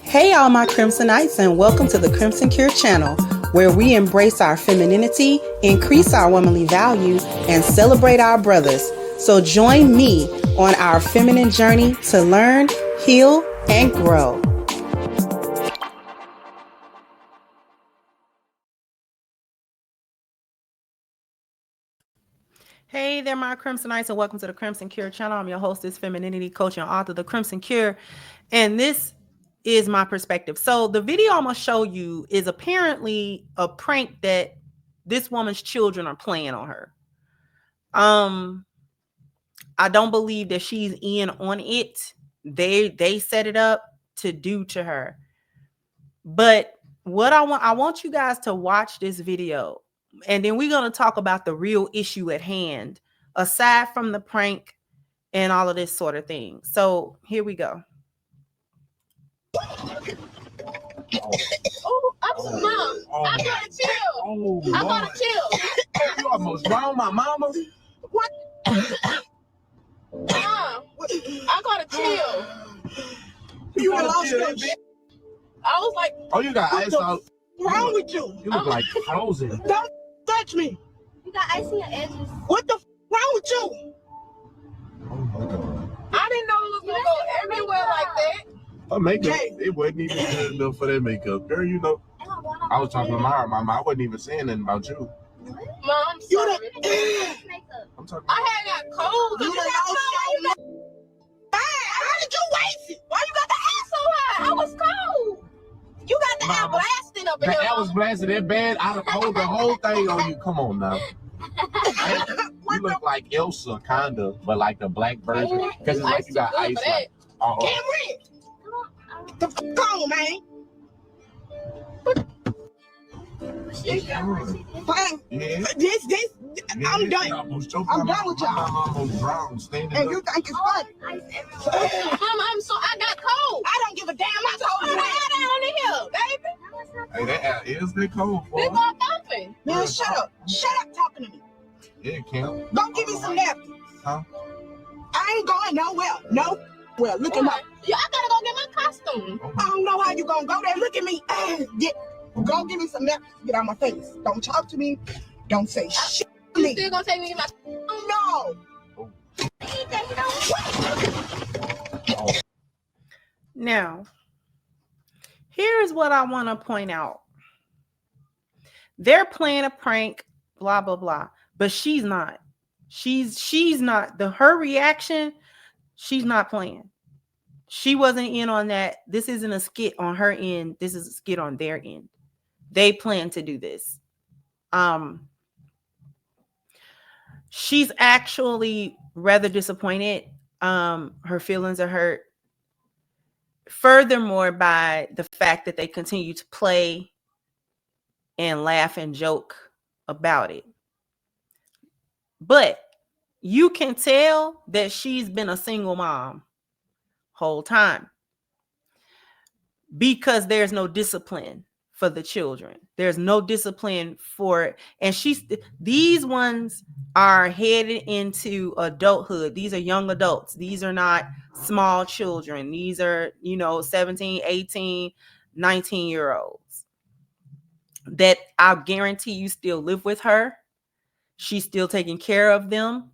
Hey all my Crimsonites, and welcome to the Crimson Cure channel, where we embrace our femininity, increase our womanly value, and celebrate our brothers. So join me on our feminine journey to learn, heal, and grow. Hey there, my Crimsonites, and welcome to the Crimson Cure channel. I'm your hostess, femininity coach, and author of the Crimson Cure, and this is my perspective. So the video I'm gonna show you is apparently a prank that this woman's children are playing on her. I don't believe that she's in on it. They set it up to do to her. But what I want you guys to watch this video, and then we're gonna talk about the real issue at hand, aside from the prank and all of this sort of thing. So here we go. Oh, Mom, I gotta chill. I gotta chill. You almost drowned my mama. What? Mom, I gotta chill. You lost your bitch. I was like, Oh, you got ice out. What's wrong with you? You look like frozen. Don't touch me. you got ice in your edges. What the wrong with you? Oh my God. I didn't know it was gonna go everywhere like that. Her makeup, it wasn't even good enough for that makeup. Girl, you know, I was talking to my mama. I wasn't even saying nothing about you. Mom, I'm sorry. I'm talking. I had got cold. You done lost your how did you waste it? Why you got the air so high? I was cold. You got the air Mama, blasting up in The here. air was blasted that bad. I'd have pulled the whole thing on you. Come on now. You look like Elsa, kinda, but like the black version. Because it's like you got ice. Like, Cameron? The on, man. Fine. yeah. This, I'm done. I'm done with y'all. I'm almost drowned standing And up. you think it's funny? Mom, I got cold. I don't give a damn. I told Put you it that. down in here, baby. Hey, that air is good cold for They us. go thumping. Man, shut up. Shut up talking to me. Yeah, Kim. Go give me some napkins. Huh? I ain't going nowhere. No. Well, look at my. Yeah, I gotta go get my costume. I don't know how you gonna go there. Look at me. Go give me some napkins. Get out my face. Don't talk to me. Don't say shit to You me. still gonna take me to my No. Now, here's what I want to point out. They're playing a prank, blah blah blah, but she's not. She's not. Her reaction, she's not playing. She wasn't in on that. This isn't a skit on her end. This is a skit on their end. They plan to do this. She's actually rather disappointed. Her feelings are hurt. Furthermore, by the fact that they continue to play and laugh and joke about it. But you can tell that she's been a single mom whole time, because there's no discipline for the children. There's no discipline for, and these ones are headed into adulthood. These are young adults. These are not small children. These are, 17, 18, 19-year-olds that I guarantee you still live with her. She's still taking care of them.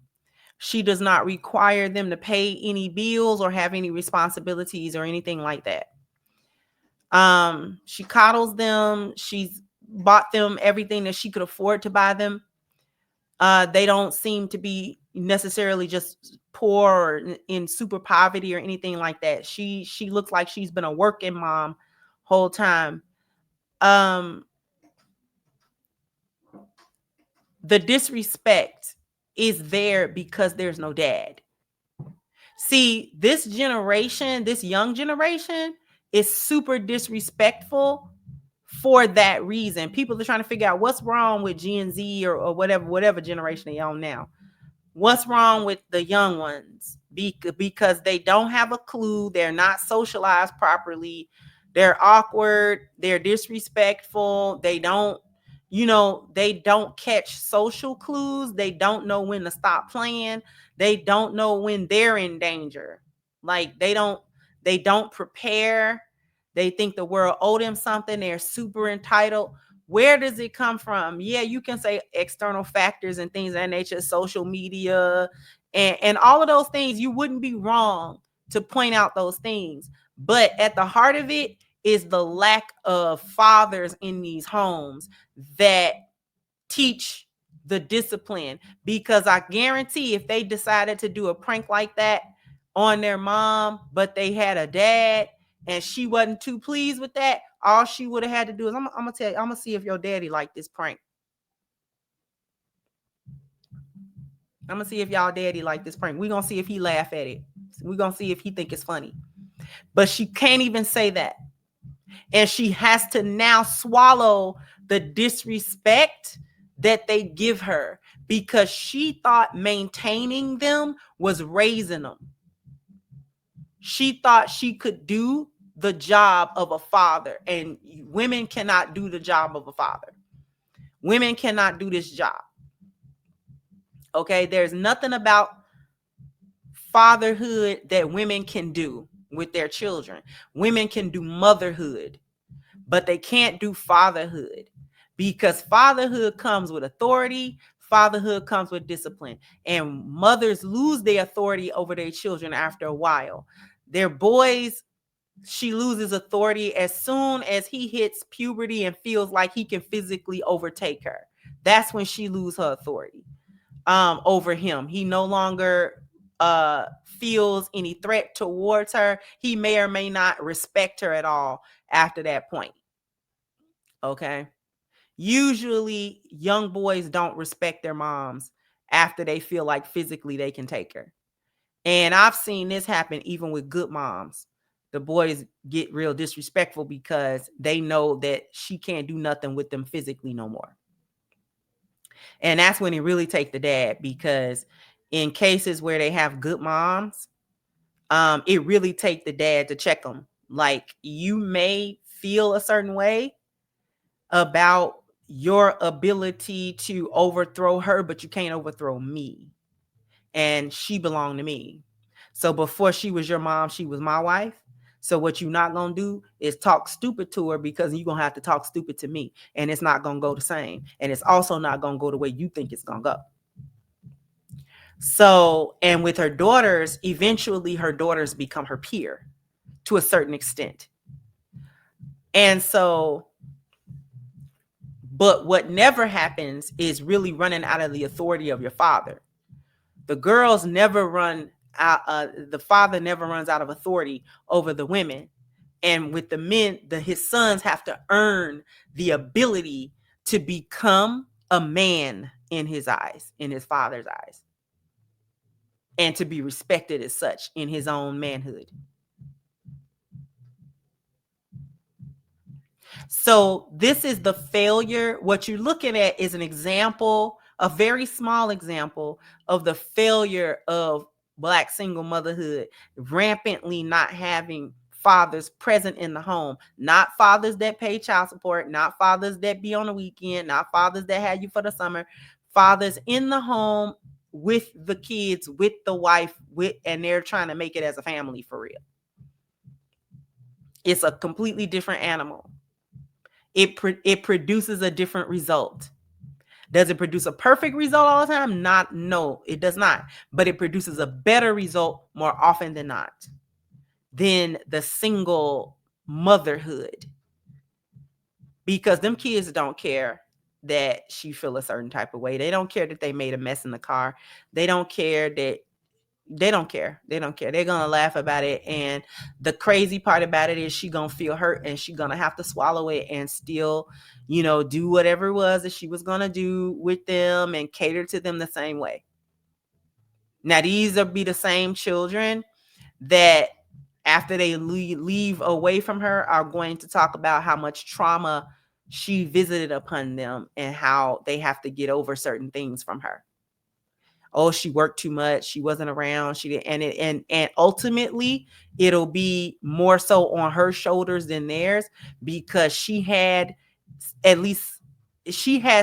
She does not require them to pay any bills or have any responsibilities or anything like that. She coddles them. She's bought them everything that she could afford to buy them. They don't seem to be necessarily just poor or in super poverty or anything like that. She looks like she's been a working mom whole time. The disrespect is there because there's no dad. See, this generation, this young generation, is super disrespectful for that reason. People are trying to figure out what's wrong with Gen Z or whatever generation they on now. What's wrong with the young ones? Because they don't have a clue. They're not socialized properly. They're awkward. They're disrespectful. They don't catch social clues. They don't know when to stop playing. They don't know when they're in danger. Like they don't prepare. They think the world owed them something. They're super entitled. Where does it come from? Yeah, you can say external factors and things of that nature, social media, and all of those things. You wouldn't be wrong to point out those things. But at the heart of it is the lack of fathers in these homes that teach the discipline. Because I guarantee if they decided to do a prank like that on their mom, but they had a dad and she wasn't too pleased with that, all she would have had to do is, I'm gonna tell you, I'm gonna see if your daddy liked this prank. I'm gonna see if y'all daddy like this prank. We're gonna see if he laugh at it. We're gonna see if he think it's funny. But she can't even say that. And she has to now swallow the disrespect that they give her because she thought maintaining them was raising them. She thought she could do the job of a father, and women cannot do the job of a father. Women cannot do this job. Okay, there's nothing about fatherhood that women can do with their children. Women can do motherhood, but they can't do fatherhood, because fatherhood comes with authority. Fatherhood comes with discipline, and mothers lose their authority over their children after a while. Their boys, she loses authority as soon as he hits puberty and feels like he can physically overtake her. That's when she loses her authority over him. He no longer feels any threat towards her. He may or may not respect her at all after that point. Okay. Usually young boys don't respect their moms after they feel like physically they can take her. And I've seen this happen even with good moms. The boys get real disrespectful because they know that she can't do nothing with them physically no more. And that's when it really take the dad, because in cases where they have good moms, it really take the dad to check them. Like, you may feel a certain way about your ability to overthrow her, but you can't overthrow me. And she belonged to me. So before she was your mom, she was my wife. So what you're not going to do is talk stupid to her, because you're going to have to talk stupid to me. And it's not going to go the same. And it's also not going to go the way you think it's going to go. So, and with her daughters, eventually her daughters become her peer to a certain extent. And so, but what never happens is really running out of the authority of your father. The girls never run out, the father never runs out of authority over the women. And with the men, his sons have to earn the ability to become a man in his eyes, in his father's eyes, and to be respected as such in his own manhood. So this is the failure. What you're looking at is an example, a very small example of the failure of Black single motherhood, rampantly not having fathers present in the home, not fathers that pay child support, not fathers that be on the weekend, not fathers that had you for the summer, fathers in the home with the kids, with the wife, and they're trying to make it as a family for real. It's a completely different animal. It produces a different result. Does it produce a perfect result all the time? No, it does not. But it produces a better result more often than not than the single motherhood. Because them kids don't care that she feel a certain type of way. They don't care that they made a mess in the car. They don't care that They don't care. They're gonna laugh about it. And the crazy part about it is she gonna feel hurt, and she gonna have to swallow it and still, do whatever it was that she was gonna do with them and cater to them the same way. Now, these will be the same children that after they leave away from her are going to talk about how much trauma she visited upon them and how they have to get over certain things from her. Oh, she worked too much. She wasn't around. She didn't. And ultimately, it'll be more so on her shoulders than theirs, because she had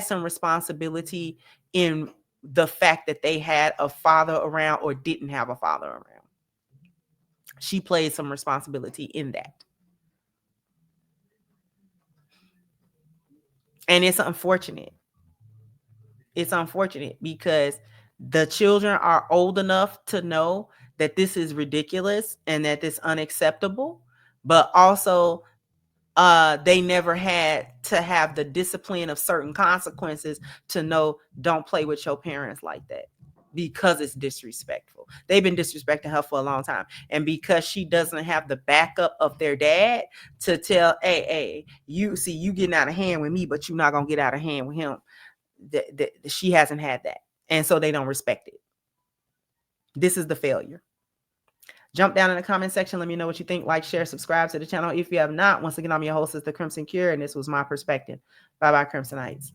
some responsibility in the fact that they had a father around or didn't have a father around. She played some responsibility in that. And it's unfortunate. It's unfortunate because the children are old enough to know that this is ridiculous and that it's unacceptable, but also they never had to have the discipline of certain consequences to know don't play with your parents like that, because it's disrespectful. They've been disrespecting her for a long time. And because she doesn't have the backup of their dad to tell, hey, you see, you getting out of hand with me, but you're not going to get out of hand with him. She hasn't had that. And so they don't respect it. This is the failure. Jump down in the comment section. Let me know what you think. Like, share, subscribe to the channel if you have not. Once again, I'm your host, the Crimson Cure, and this was my perspective. Bye-bye, Crimsonites.